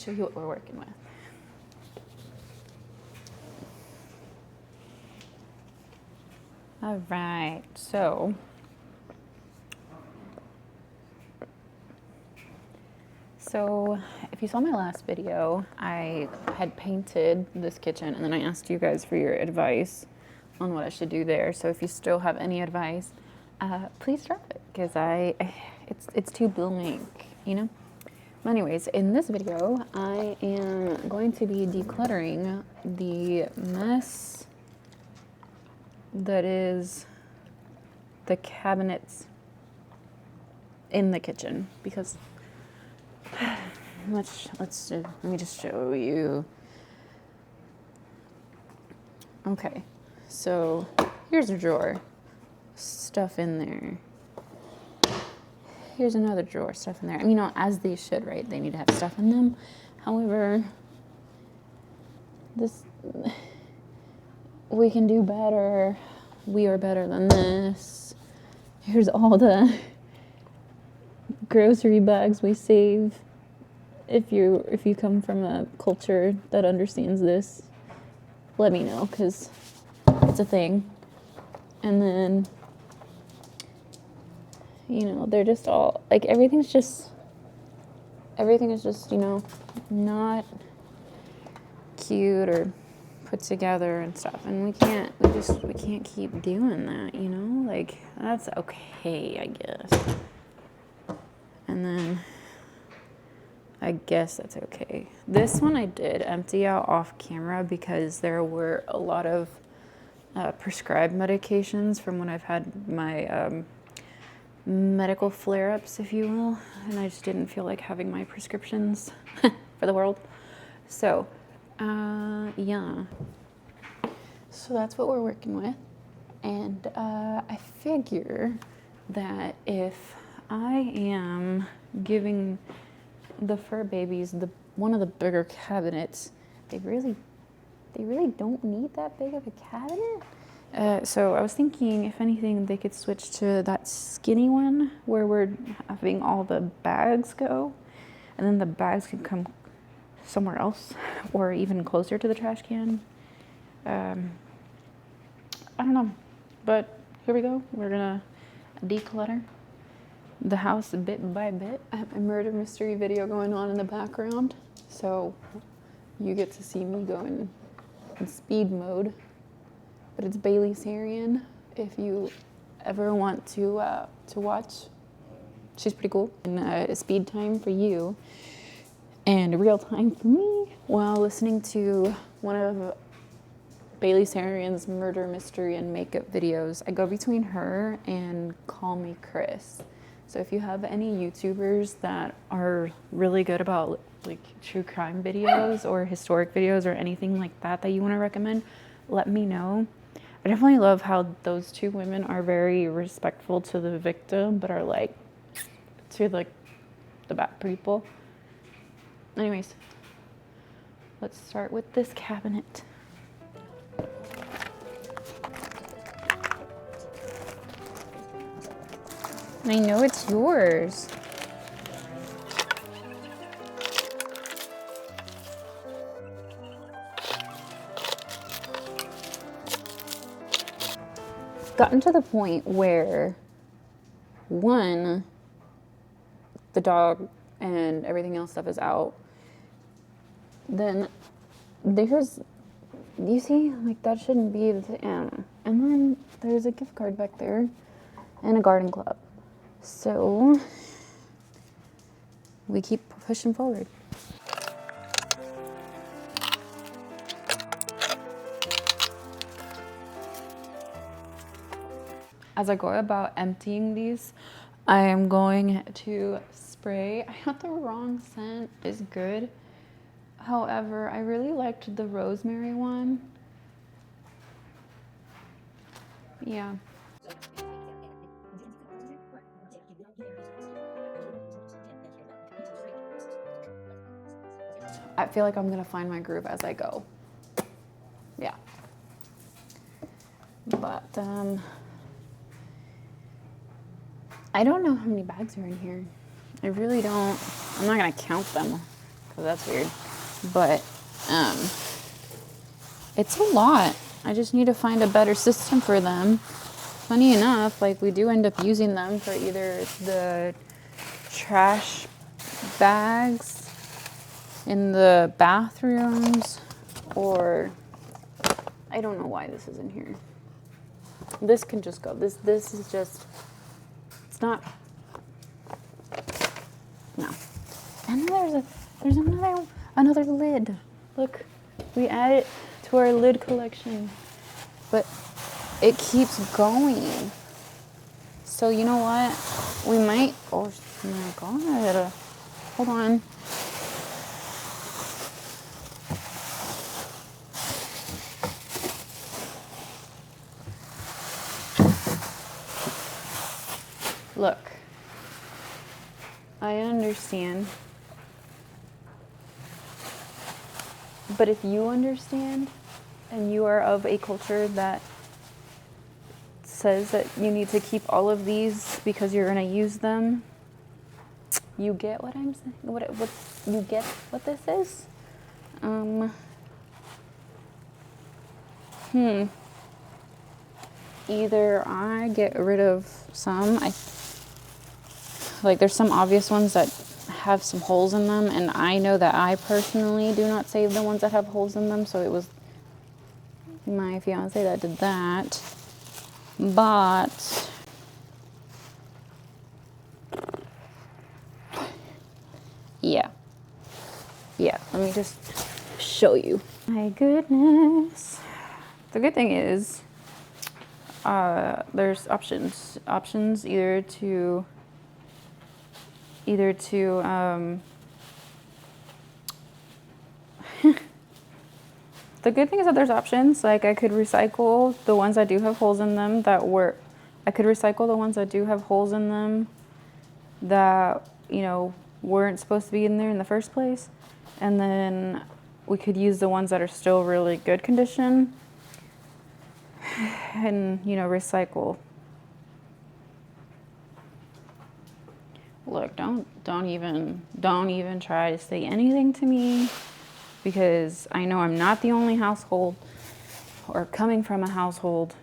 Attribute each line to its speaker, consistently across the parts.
Speaker 1: show you what we're working with. All right, so if you saw my last video, I had painted this kitchen and then I asked you guys for your advice on what I should do there. So if you still have any advice, please drop it, because it's too blooming, you know? But anyways, in this video, I am going to be decluttering the mess that is the cabinets in the kitchen, because let me just show you. Okay, so here's a drawer, stuff in there. Here's another drawer, stuff in there. I mean, you know, as they should, right? They need to have stuff in them. However, we can do better. We are better than this. Here's all the grocery bags we save. If you come from a culture that understands this, let me know, because it's a thing. And then, you know, they're just all, like, everything is just, you know, not cute or put together and stuff. And we can't keep doing that, you know? Like, that's okay, I guess. And then I guess that's okay. This one I did empty out off camera because there were a lot of prescribed medications from when I've had my medical flare-ups, if you will, and I just didn't feel like having my prescriptions for the world. So, yeah. So that's what we're working with, and I figure that if I am giving the fur babies one of the bigger cabinets, they really don't need that big of a cabinet. So I was thinking, if anything, they could switch to that skinny one where we're having all the bags go, and then the bags can come somewhere else or even closer to the trash can. I don't know, but here we go. We're gonna declutter the house bit by bit. I have a murder mystery video going on in the background, so you get to see me go in speed mode. But it's Bailey Sarian, if you ever want to watch. She's pretty cool. And speed time for you and real time for me while listening to one of Bailey Sarian's murder mystery and makeup videos. I go between her and Call Me Chris. So if you have any YouTubers that are really good about like true crime videos or historic videos or anything like that you want to recommend, let me know. I definitely love how those two women are very respectful to the victim, but are like to like the bad people. Anyways, let's start with this cabinet. I know it's yours. Gotten to the point where, one, the dog and everything else stuff is out. Then there's, you see, like that shouldn't be the thing. And then there's a gift card back there and a garden club. So we keep pushing forward. As I go about emptying these, I am going to spray. I got the wrong scent. It's good. However, I really liked the rosemary one. Yeah. I feel like I'm gonna find my groove as I go. Yeah. But I don't know how many bags are in here. I really don't. I'm not gonna count them so that's weird. But it's a lot. I just need to find a better system for them. Funny enough, like we do end up using them for either the trash bags in the bathrooms, or I don't know why this is in here. This can just go. This is just, it's not, no. And then there's another lid. Look, we add it to our lid collection, but it keeps going. So you know what? We might, oh my God, hold on. Look, I understand, but if you understand and you are of a culture that says that you need to keep all of these because you're going to use them, you get what I'm saying? What you get what this is? Either I get rid of some, like there's some obvious ones that have some holes in them, and I know that I personally do not save the ones that have holes in them, so it was my fiance that did that. But yeah, let me just show you. My goodness. The good thing is there's options either to the good thing is that there's options. Like I could recycle the ones that do have holes in them that you know, weren't supposed to be in there in the first place. And then we could use the ones that are still really good condition and, you know, recycle. Look, don't even try to say anything to me, because I know I'm not the only household or coming from a household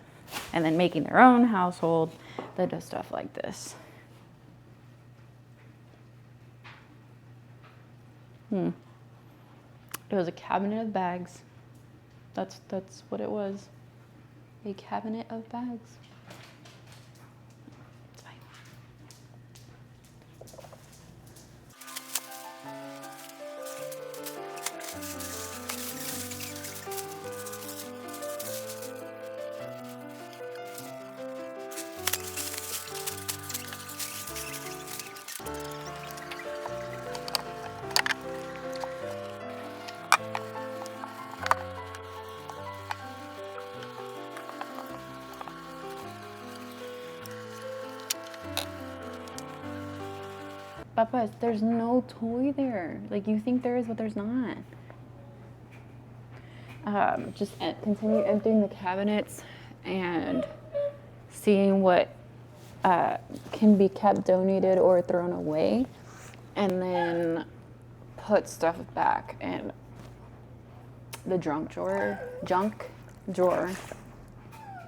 Speaker 1: and then making their own household that does stuff like this. It was a cabinet of bags. That's what it was. A cabinet of bags. It's fine. Papa, there's no toy there. Like, you think there is, but there's not. Just continue emptying the cabinets and seeing what can be kept, donated, or thrown away, and then put stuff back in the junk drawer.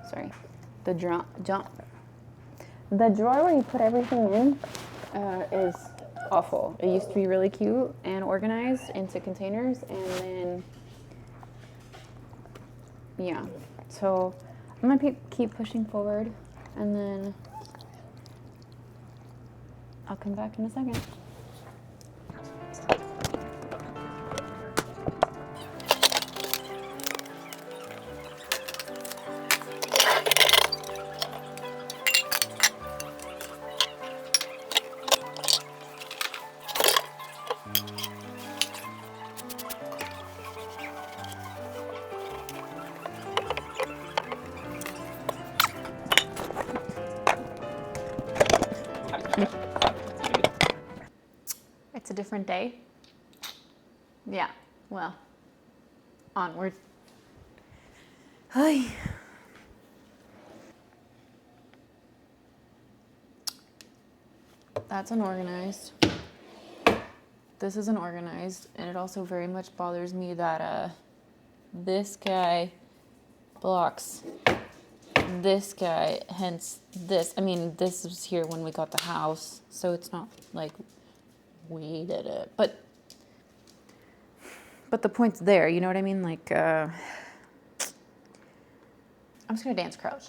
Speaker 1: Sorry, the drawer where you put everything in is awful. It used to be really cute and organized into containers, and then yeah. So I'm gonna keep pushing forward, and then I'll come back in a second. It's a different day. Yeah, well, onward. Hi. That's unorganized. this isn't organized, and it also very much bothers me that this guy blocks this guy, hence this. I mean, this was here when we got the house, so it's not like we did it, but the point's there, you know what I mean? Like, I'm just gonna dance crouch.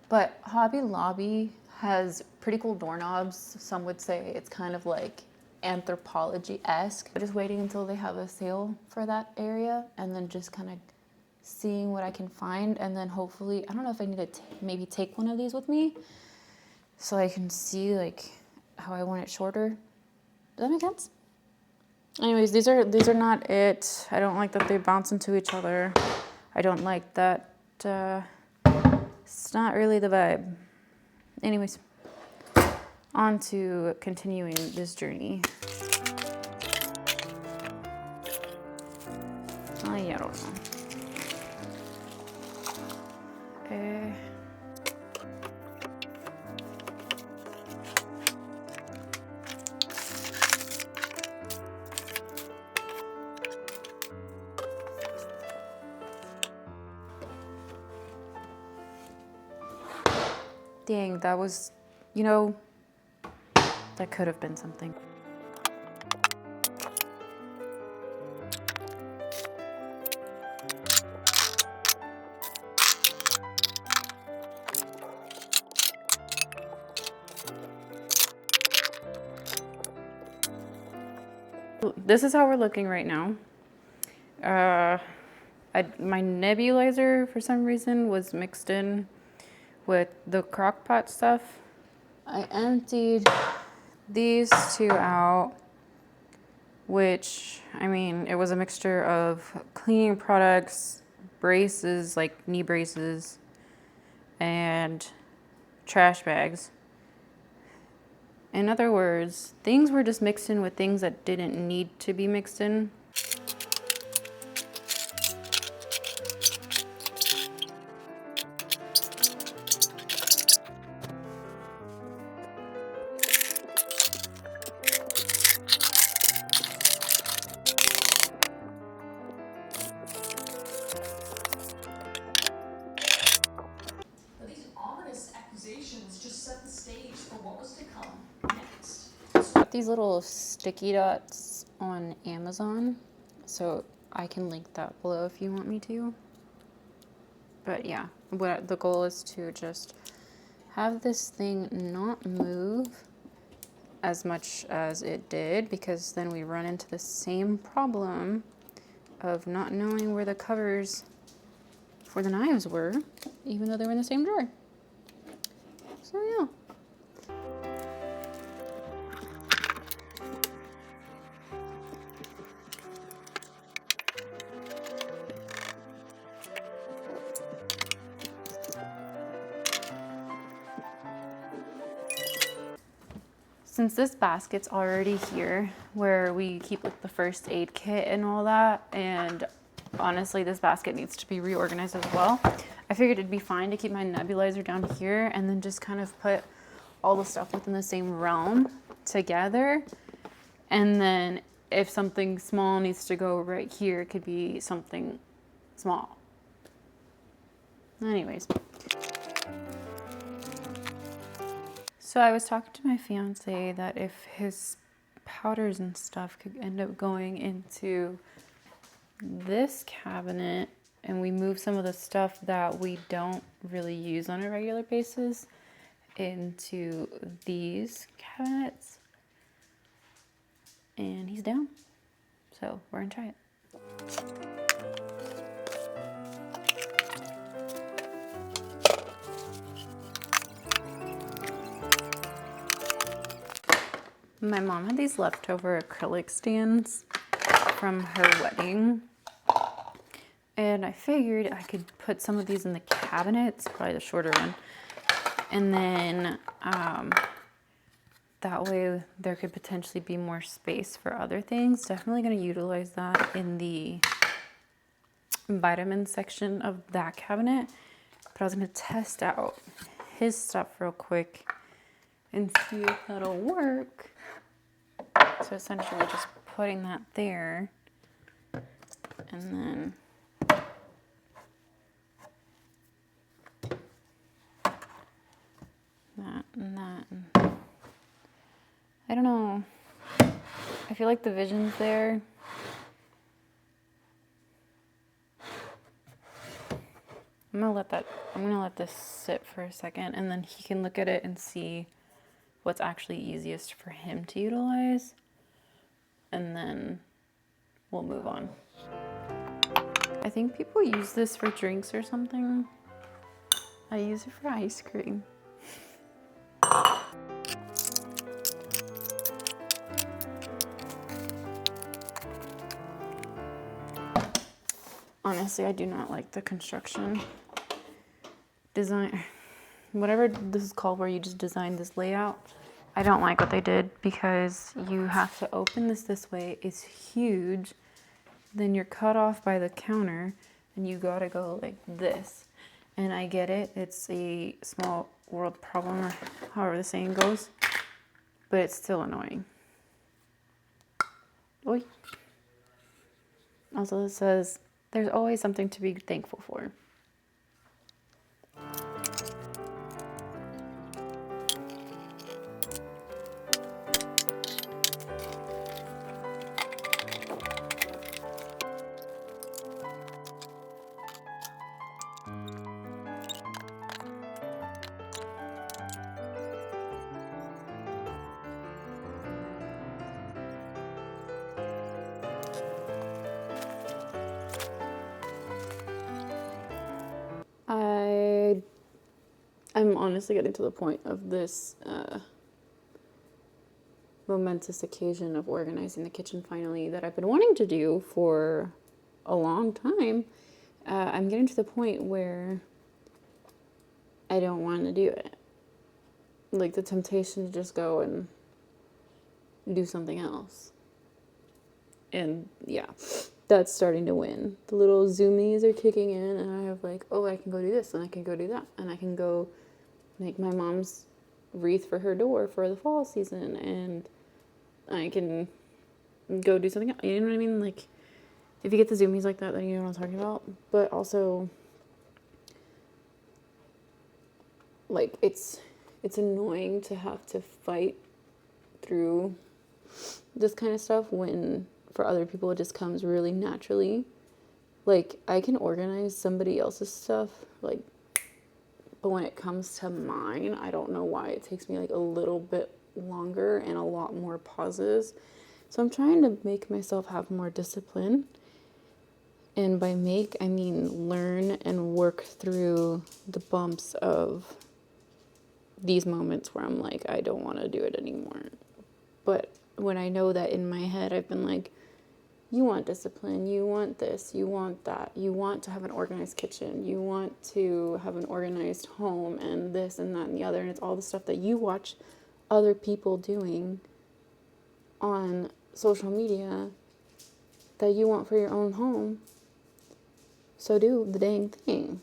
Speaker 1: But Hobby Lobby has pretty cool doorknobs. Some would say it's kind of like Anthropology-esque. Just waiting until they have a sale for that area, and then just kind of seeing what I can find, and then hopefully, I don't know if I need to maybe take one of these with me so I can see like how I want it shorter. Does that make sense? Anyways, these are not it. I don't like that they bounce into each other. I don't like that. It's not really the vibe. Anyways, on to continuing this journey. Oh yeah, I don't know. Dang, that was, you know, that could have been something. This is how we're looking right now. My nebulizer, for some reason, was mixed in with the crock pot stuff. I emptied these two out, which, I mean, it was a mixture of cleaning products, braces, like knee braces, and trash bags. In other words, things were just mixed in with things that didn't need to be mixed in.
Speaker 2: Just set the stage for what was to come next.
Speaker 1: Got these little sticky dots on Amazon, so I can link that below if you want me to. But yeah, what the goal is to just have this thing not move as much as it did, because then we run into the same problem of not knowing where the covers for the knives were, even though they were in the same drawer. So yeah. Since this basket's already here, where we keep like the first aid kit and all that, and honestly this basket needs to be reorganized as well, I figured it'd be fine to keep my nebulizer down here and then just kind of put all the stuff within the same realm together. And then if something small needs to go right here, it could be something small. Anyways. So I was talking to my fiance that if his powders and stuff could end up going into this cabinet, and we move some of the stuff that we don't really use on a regular basis into these cabinets, and he's down. So we're gonna try it. My mom had these leftover acrylic stands from her wedding, and I figured I could put some of these in the cabinets, probably the shorter one, and then that way there could potentially be more space for other things. Definitely going to utilize that in the vitamin section of that cabinet, but I was going to test out his stuff real quick and see if that'll work. So essentially just putting that there. And then that and that. And I don't know. I feel like the vision's there. I'm gonna let this sit for a second, and then he can look at it and see what's actually easiest for him to utilize, and then we'll move on. I think people use this for drinks or something. I use it for ice cream. Honestly, I do not like the construction design, whatever this is called, where you just design this layout. I don't like what they did because you have to open this way. It's huge. Then you're cut off by the counter and you gotta go like this. And I get it. It's a small world problem, or however the saying goes, but it's still annoying. Oy. Also, it says, there's always something to be thankful for. I'm honestly getting to the point of this momentous occasion of organizing the kitchen finally that I've been wanting to do for a long time. I'm getting to the point where I don't want to do it. Like the temptation to just go and do something else. And yeah, that's starting to win. The little zoomies are kicking in, and I have like, oh, I can go do this, and I can go do that, and I can go make my mom's wreath for her door for the fall season, and I can go do something else. You know what I mean? Like, if you get the zoomies like that, then you know what I'm talking about. But also, like, it's annoying to have to fight through this kind of stuff when for other people it just comes really naturally. Like, I can organize somebody else's stuff, like, but when it comes to mine, I don't know why it takes me like a little bit longer and a lot more pauses. So I'm trying to make myself have more discipline. And by make, I mean learn and work through the bumps of these moments where I'm like, I don't want to do it anymore. But when I know that in my head, I've been like, you want discipline, you want this, you want that, you want to have an organized kitchen, you want to have an organized home, and this and that and the other, and it's all the stuff that you watch other people doing on social media that you want for your own home. So do the dang thing,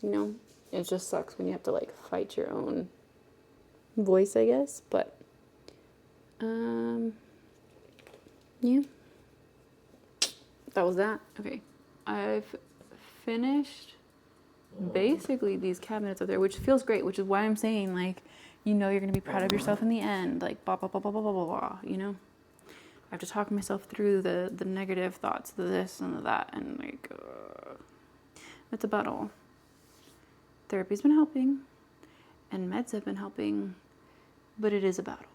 Speaker 1: you know? It just sucks when you have to like fight your own voice, I guess, but yeah. That was that. Okay. I've finished basically these cabinets up there, which feels great, which is why I'm saying, like, you know, you're going to be proud of yourself in the end. Like, blah, blah, blah, blah, blah, blah, blah, blah, you know? I have to talk myself through the negative thoughts, the this and the that, and, like, that's about all. Therapy's been helping, and meds have been helping, but it is a battle.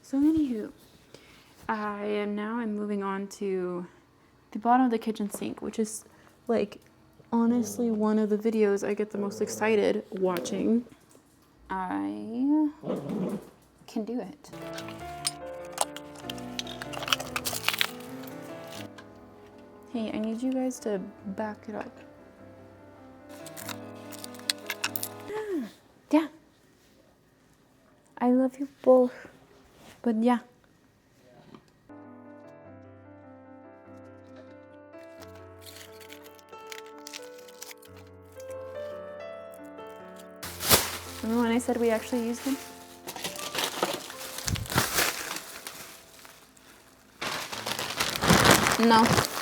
Speaker 1: So anywho, I'm moving on to the bottom of the kitchen sink, which is like honestly one of the videos I get the most excited watching. I can do it. Hey, I need you guys to back it up. Yeah. I love you both. But yeah. Remember when I said we actually used them? No.